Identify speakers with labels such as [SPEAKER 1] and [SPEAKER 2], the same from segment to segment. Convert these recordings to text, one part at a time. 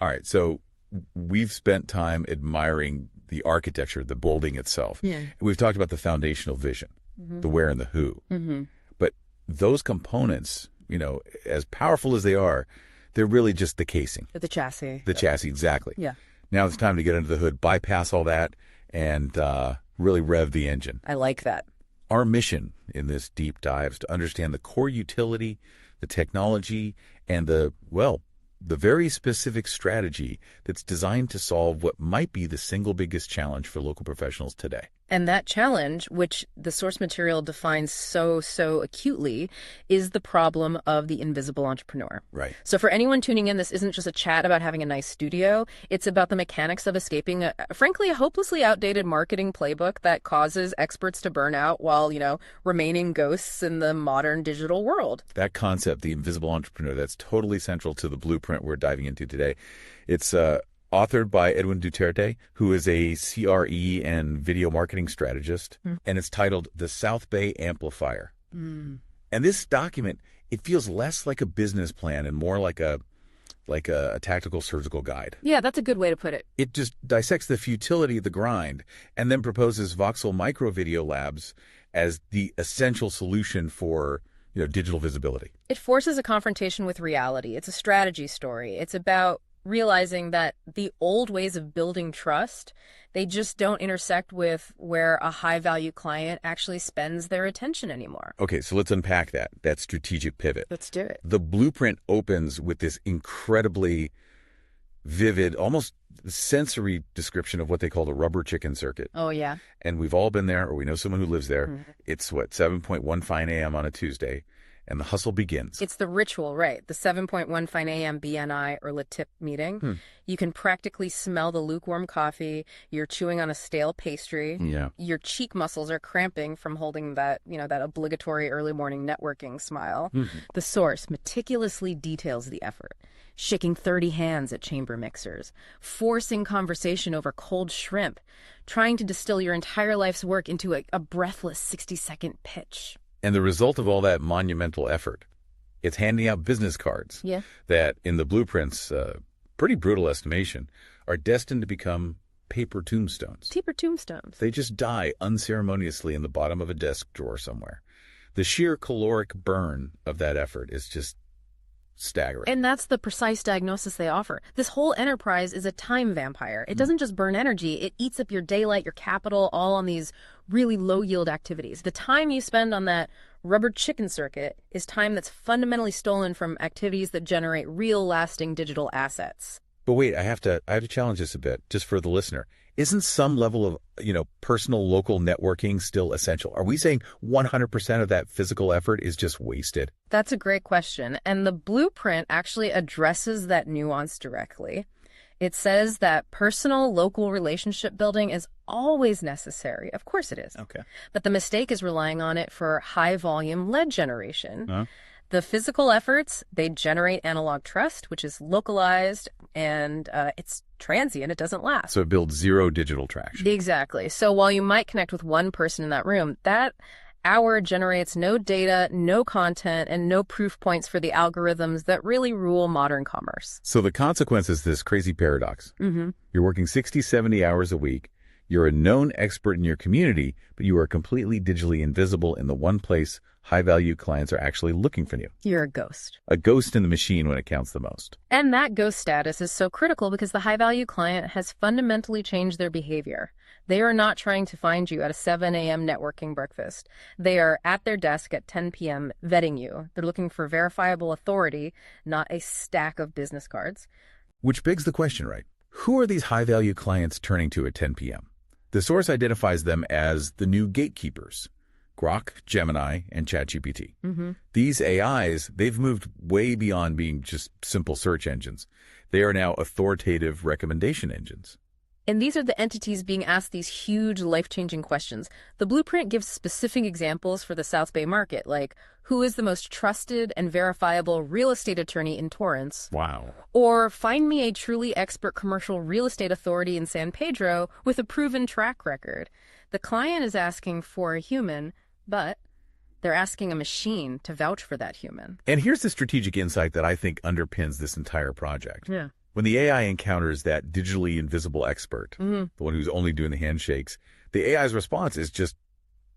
[SPEAKER 1] All right, so we've spent time admiring the architecture, the building itself.
[SPEAKER 2] Yeah.
[SPEAKER 1] We've talked about the foundational vision, the where and the who. But those components, as powerful as they are, they're really just the casing.
[SPEAKER 2] The chassis.
[SPEAKER 1] The chassis, exactly.
[SPEAKER 2] Yeah.
[SPEAKER 1] Now it's time to get under the hood, bypass all that, and really rev the engine.
[SPEAKER 2] I like that.
[SPEAKER 1] Our mission in this deep dive is to understand the core utility, the technology, and the very specific strategy that's designed to solve what might be the single biggest challenge for local professionals today.
[SPEAKER 2] And that challenge, which the source material defines so acutely, is the problem of the invisible entrepreneur.
[SPEAKER 1] Right.
[SPEAKER 2] So for anyone tuning in, this isn't just a chat about having a nice studio. It's about the mechanics of escaping, frankly, a hopelessly outdated marketing playbook that causes experts to burn out while, remaining ghosts in the modern digital world.
[SPEAKER 1] That concept, the invisible entrepreneur, that's totally central to the blueprint we're diving into today. It's authored by Edwin Duterte, who is a CRE and video marketing strategist, and it's titled The South Bay Amplifier. And this document, it feels less like a business plan and more like a tactical surgical guide.
[SPEAKER 2] Yeah, that's a good way to put it.
[SPEAKER 1] It just dissects the futility of the grind and then proposes voxel micro video labs as the essential solution for digital visibility.
[SPEAKER 2] It forces a confrontation with reality. It's a strategy story. It's about realizing that the old ways of building trust, they just don't intersect with where a high-value client actually spends their attention anymore.
[SPEAKER 1] Okay, so let's unpack that strategic pivot.
[SPEAKER 2] Let's do it.
[SPEAKER 1] The blueprint opens with this incredibly vivid, almost sensory description of what they call the rubber chicken circuit.
[SPEAKER 2] Oh, yeah.
[SPEAKER 1] And we've all been there, or we know someone who lives there. It's 7:15 a.m. on a Tuesday. And the hustle begins.
[SPEAKER 2] It's the ritual, right? The 7:15 a.m. BNI or LATIP meeting. You can practically smell the lukewarm coffee. You're chewing on a stale pastry.
[SPEAKER 1] Yeah.
[SPEAKER 2] Your cheek muscles are cramping from holding that, that obligatory early morning networking smile. The source meticulously details the effort. Shaking 30 hands at chamber mixers, forcing conversation over cold shrimp, trying to distill your entire life's work into a breathless 60-second pitch.
[SPEAKER 1] And the result of all that monumental effort, it's handing out business cards that, in the blueprint's pretty brutal estimation, are destined to become paper tombstones.
[SPEAKER 2] Paper tombstones.
[SPEAKER 1] They just die unceremoniously in the bottom of a desk drawer somewhere. The sheer caloric burn of that effort is just staggering.
[SPEAKER 2] And that's the precise diagnosis they offer. This whole enterprise is a time vampire. It doesn't just burn energy, it eats up your daylight, your capital, all on these really low-yield activities. The time you spend on that rubber chicken circuit is time that's fundamentally stolen from activities that generate real, lasting digital assets.
[SPEAKER 1] But wait, I have to challenge this a bit, just for the listener. Isn't some level of, personal local networking still essential? Are we saying 100% of that physical effort is just wasted?
[SPEAKER 2] That's a great question. And the blueprint actually addresses that nuance directly. It says that personal local relationship building is always necessary. Of course it is.
[SPEAKER 1] Okay.
[SPEAKER 2] But the mistake is relying on it for high volume lead generation.
[SPEAKER 1] Huh?
[SPEAKER 2] The physical efforts, they generate analog trust, which is localized, and it's transient. It doesn't last.
[SPEAKER 1] So it builds zero digital traction.
[SPEAKER 2] Exactly. So while you might connect with one person in that room, that hour generates no data, no content, and no proof points for the algorithms that really rule modern commerce.
[SPEAKER 1] So the consequence is this crazy paradox. You're working 60, 70 hours a week. You're a known expert in your community, but you are completely digitally invisible in the one place high-value clients are actually looking for you.
[SPEAKER 2] You're a ghost.
[SPEAKER 1] A ghost in the machine when it counts the most.
[SPEAKER 2] And that ghost status is so critical because the high-value client has fundamentally changed their behavior. They are not trying to find you at a 7 a.m. networking breakfast. They are at their desk at 10 p.m. vetting you. They're looking for verifiable authority, not a stack of business cards.
[SPEAKER 1] Which begs the question, right? Who are these high-value clients turning to at 10 p.m.? The source identifies them as the new gatekeepers, Grok, Gemini, and ChatGPT. These AIs, they've moved way beyond being just simple search engines. They are now authoritative recommendation engines.
[SPEAKER 2] And these are the entities being asked these huge life-changing questions. The blueprint gives specific examples for the South Bay market, like who is the most trusted and verifiable real estate attorney in Torrance?
[SPEAKER 1] Wow.
[SPEAKER 2] Or find me a truly expert commercial real estate authority in San Pedro with a proven track record. The client is asking for a human, but they're asking a machine to vouch for that human.
[SPEAKER 1] And here's the strategic insight that I think underpins this entire project.
[SPEAKER 2] Yeah.
[SPEAKER 1] When the AI encounters that digitally invisible expert, the one who's only doing the handshakes, the AI's response is just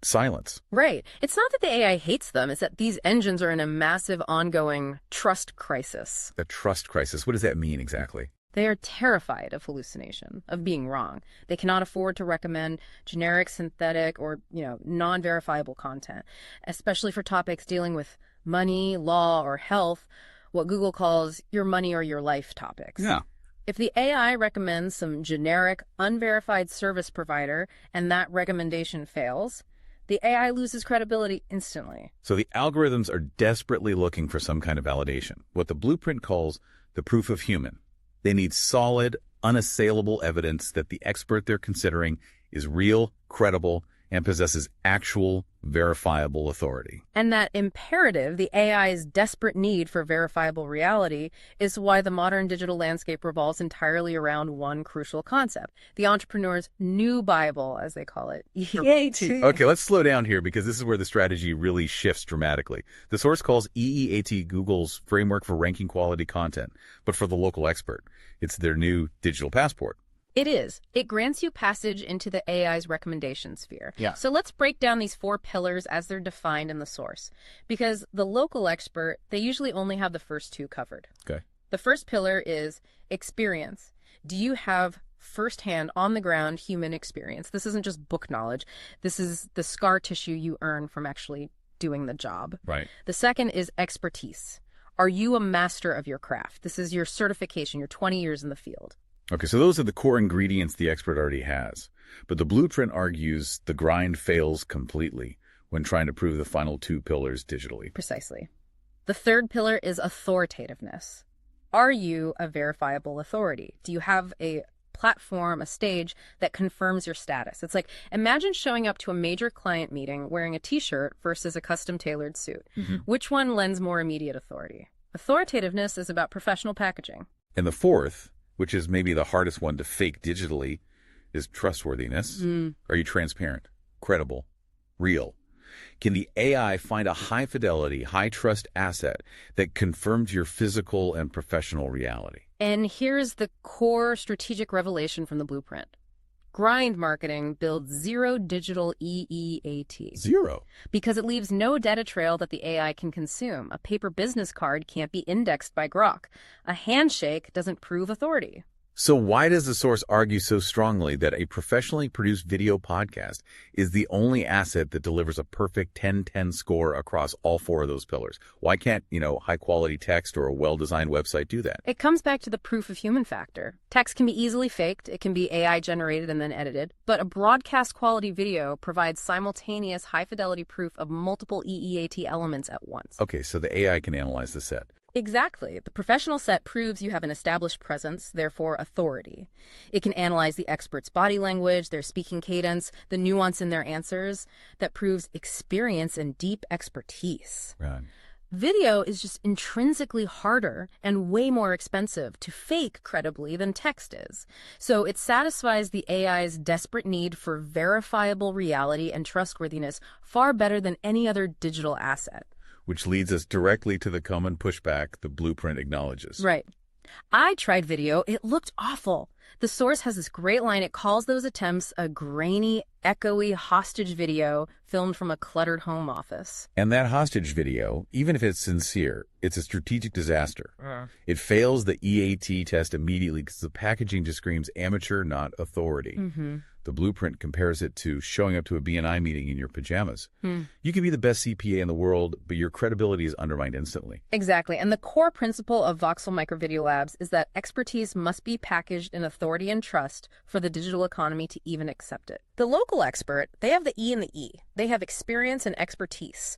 [SPEAKER 1] silence.
[SPEAKER 2] Right. It's not that the AI hates them, it's that these engines are in a massive ongoing trust crisis.
[SPEAKER 1] The trust crisis. What does that mean exactly?
[SPEAKER 2] They are terrified of hallucination, of being wrong. They cannot afford to recommend generic, synthetic, or, non-verifiable content, especially for topics dealing with money, law, or health, what Google calls your money or your life topics.
[SPEAKER 1] Yeah.
[SPEAKER 2] If the AI recommends some generic, unverified service provider and that recommendation fails, the AI loses credibility instantly.
[SPEAKER 1] So the algorithms are desperately looking for some kind of validation, what the blueprint calls the proof of human. They need solid, unassailable evidence that the expert they're considering is real, credible, and possesses actual, verifiable authority.
[SPEAKER 2] And that imperative, the AI's desperate need for verifiable reality, is why the modern digital landscape revolves entirely around one crucial concept, the entrepreneur's new Bible, as they call it, EEAT.
[SPEAKER 1] Okay, let's slow down here because this is where the strategy really shifts dramatically. The source calls EEAT Google's framework for ranking quality content, but for the local expert, it's their new digital passport.
[SPEAKER 2] It is. It grants you passage into the AI's recommendation sphere.
[SPEAKER 1] Yeah.
[SPEAKER 2] So let's break down these 4 pillars as they're defined in the source. Because the local expert, they usually only have the first 2 covered.
[SPEAKER 1] Okay.
[SPEAKER 2] The first pillar is experience. Do you have firsthand, on-the-ground human experience? This isn't just book knowledge. This is the scar tissue you earn from actually doing the job.
[SPEAKER 1] Right.
[SPEAKER 2] The second is expertise. Are you a master of your craft? This is your certification, your 20 years in the field.
[SPEAKER 1] Okay, so those are the core ingredients the expert already has. But the blueprint argues the grind fails completely when trying to prove the final 2 pillars digitally.
[SPEAKER 2] Precisely. The third pillar is authoritativeness. Are you a verifiable authority? Do you have a platform, a stage that confirms your status? It's like, imagine showing up to a major client meeting wearing a t-shirt versus a custom-tailored suit. Which one lends more immediate authority? Authoritativeness is about professional packaging.
[SPEAKER 1] And the fourth, which is maybe the hardest one to fake digitally, is trustworthiness. Are you transparent, credible, real? Can the AI find a high-fidelity, high-trust asset that confirms your physical and professional reality?
[SPEAKER 2] And here's the core strategic revelation from the blueprint. Grind marketing builds zero digital EEAT.
[SPEAKER 1] Zero.
[SPEAKER 2] Because it leaves no data trail that the AI can consume. A paper business card can't be indexed by Grok. A handshake doesn't prove authority.
[SPEAKER 1] So why does the source argue so strongly that a professionally produced video podcast is the only asset that delivers a perfect 10-10 score across all 4 of those pillars? Why can't, high-quality text or a well-designed website do that?
[SPEAKER 2] It comes back to the proof of human factor. Text can be easily faked, it can be AI generated and then edited, but a broadcast quality video provides simultaneous high-fidelity proof of multiple EEAT elements at once.
[SPEAKER 1] Okay, so the AI can analyze the set.
[SPEAKER 2] Exactly. The professional set proves you have an established presence, therefore authority. It can analyze the expert's body language, their speaking cadence, the nuance in their answers. That proves experience and deep expertise.
[SPEAKER 1] Right.
[SPEAKER 2] Video is just intrinsically harder and way more expensive to fake credibly than text is. So it satisfies the AI's desperate need for verifiable reality and trustworthiness far better than any other digital asset.
[SPEAKER 1] Which leads us directly to the common pushback the blueprint acknowledges.
[SPEAKER 2] Right. I tried video. It looked awful. The source has this great line. It calls those attempts a grainy, echoey hostage video filmed from a cluttered home office.
[SPEAKER 1] And that hostage video, even if it's sincere, it's a strategic disaster. It fails the EAT test immediately because the packaging just screams amateur, not authority. The blueprint compares it to showing up to a B&I meeting in your pajamas. You can be the best CPA in the world, but your credibility is undermined instantly.
[SPEAKER 2] Exactly. And the core principle of Voxel Microvideo Labs is that expertise must be packaged in authority and trust for the digital economy to even accept it. The local expert, they have the E and the E. They have experience and expertise.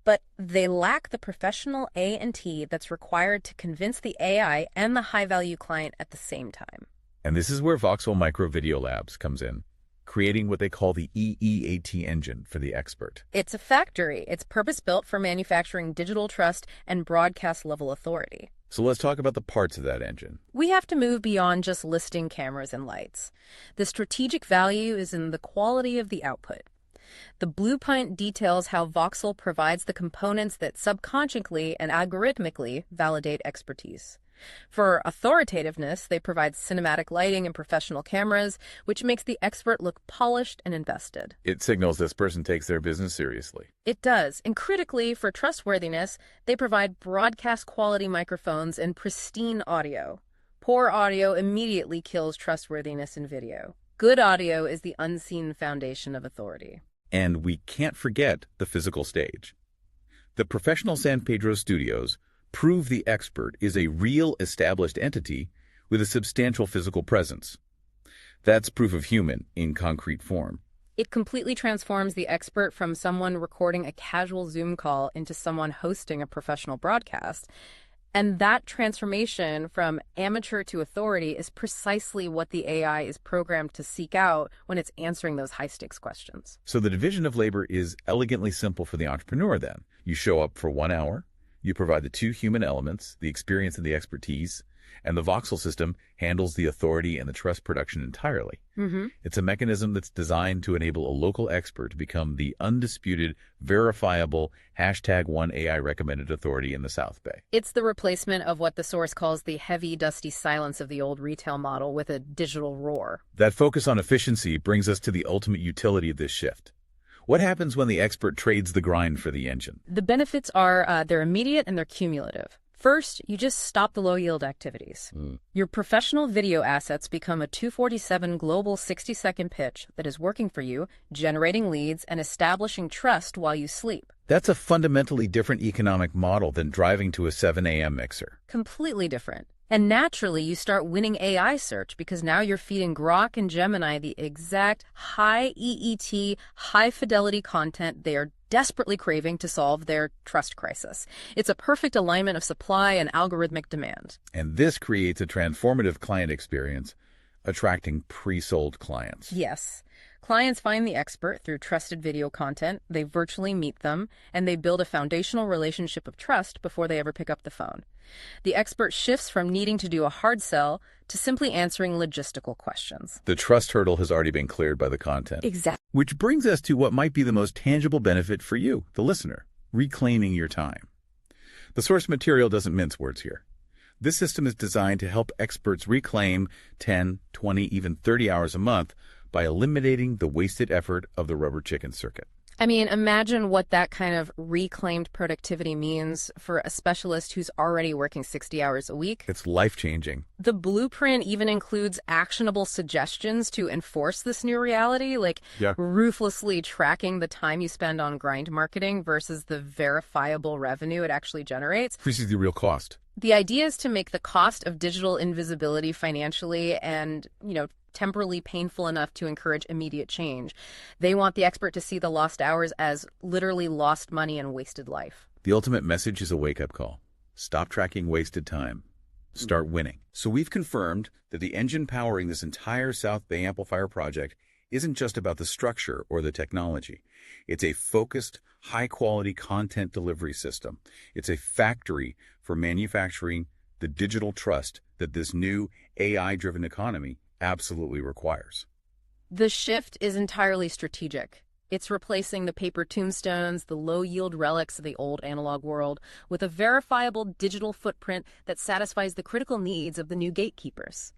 [SPEAKER 2] But they lack the professional A and T that's required to convince the AI and the high-value client at the same time.
[SPEAKER 1] And this is where Voxel Microvideo Labs comes in, creating what they call the EEAT engine for the expert.
[SPEAKER 2] It's a factory. It's purpose-built for manufacturing digital trust and broadcast-level authority.
[SPEAKER 1] So let's talk about the parts of that engine.
[SPEAKER 2] We have to move beyond just listing cameras and lights. The strategic value is in the quality of the output. The blueprint details how Voxel provides the components that subconsciously and algorithmically validate expertise. For authoritativeness, they provide cinematic lighting and professional cameras, which makes the expert look polished and invested.
[SPEAKER 1] It signals this person takes their business seriously.
[SPEAKER 2] It does. And critically, for trustworthiness, they provide broadcast-quality microphones and pristine audio. Poor audio immediately kills trustworthiness in video. Good audio is the unseen foundation of authority.
[SPEAKER 1] And we can't forget the physical stage. The professional San Pedro studios prove the expert is a real established entity with a substantial physical presence. That's proof of human in concrete form.
[SPEAKER 2] It completely transforms the expert from someone recording a casual Zoom call into someone hosting a professional broadcast. And that transformation from amateur to authority is precisely what the AI is programmed to seek out when it's answering those high-stakes questions.
[SPEAKER 1] So the division of labor is elegantly simple for the entrepreneur then. You show up for 1 hour, you provide the two human elements, the experience and the expertise, and the voxel system handles the authority and the trust production entirely. It's a mechanism that's designed to enable a local expert to become the undisputed, verifiable #1AI recommended authority in the South Bay.
[SPEAKER 2] It's the replacement of what the source calls the heavy, dusty silence of the old retail model with a digital roar.
[SPEAKER 1] That focus on efficiency brings us to the ultimate utility of this shift. What happens when the expert trades the grind for the engine?
[SPEAKER 2] The benefits are they're immediate and they're cumulative. First, you just stop the low-yield activities. Your professional video assets become a 247 global 60-second pitch that is working for you, generating leads, and establishing trust while you sleep.
[SPEAKER 1] That's a fundamentally different economic model than driving to a 7 a.m. mixer.
[SPEAKER 2] Completely different. And naturally, you start winning AI search because now you're feeding Grok and Gemini the exact high EET, high-fidelity content they are desperately craving to solve their trust crisis. It's a perfect alignment of supply and algorithmic demand.
[SPEAKER 1] And this creates a transformative client experience, attracting pre-sold clients.
[SPEAKER 2] Yes. Clients find the expert through trusted video content, they virtually meet them, and they build a foundational relationship of trust before they ever pick up the phone. The expert shifts from needing to do a hard sell to simply answering logistical questions.
[SPEAKER 1] The trust hurdle has already been cleared by the content.
[SPEAKER 2] Exactly.
[SPEAKER 1] Which brings us to what might be the most tangible benefit for you, the listener, reclaiming your time. The source material doesn't mince words here. This system is designed to help experts reclaim 10, 20, even 30 hours a month by eliminating the wasted effort of the rubber chicken circuit.
[SPEAKER 2] I mean, imagine what that kind of reclaimed productivity means for a specialist who's already working 60 hours a week.
[SPEAKER 1] It's life-changing.
[SPEAKER 2] The blueprint even includes actionable suggestions to enforce this new reality, like ruthlessly tracking the time you spend on grind marketing versus the verifiable revenue it actually generates.
[SPEAKER 1] This is the real cost.
[SPEAKER 2] The idea is to make the cost of digital invisibility financially and, temporally painful enough to encourage immediate change. They want the expert to see the lost hours as literally lost money and wasted life.
[SPEAKER 1] The ultimate message is a wake-up call. Stop tracking wasted time. Start winning. So we've confirmed that the engine powering this entire South Bay Amplifier project isn't just about the structure or the technology. It's a focused, high-quality content delivery system. It's a factory for manufacturing the digital trust that this new AI-driven economy absolutely requires.
[SPEAKER 2] The shift is entirely strategic. It's replacing the paper tombstones, the low-yield relics of the old analog world, with a verifiable digital footprint that satisfies the critical needs of the new gatekeepers.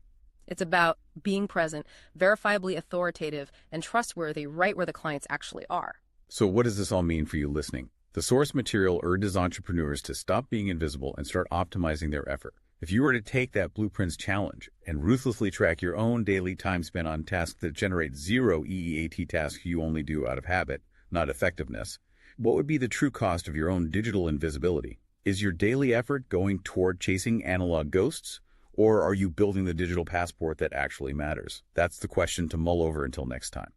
[SPEAKER 2] It's about being present, verifiably authoritative, and trustworthy right where the clients actually are.
[SPEAKER 1] So what does this all mean for you listening? The source material urges entrepreneurs to stop being invisible and start optimizing their effort. If you were to take that blueprints challenge and ruthlessly track your own daily time spent on tasks that generate 0 EEAT tasks you only do out of habit, not effectiveness, what would be the true cost of your own digital invisibility? Is your daily effort going toward chasing analog ghosts, or are you building the digital passport that actually matters? That's the question to mull over until next time.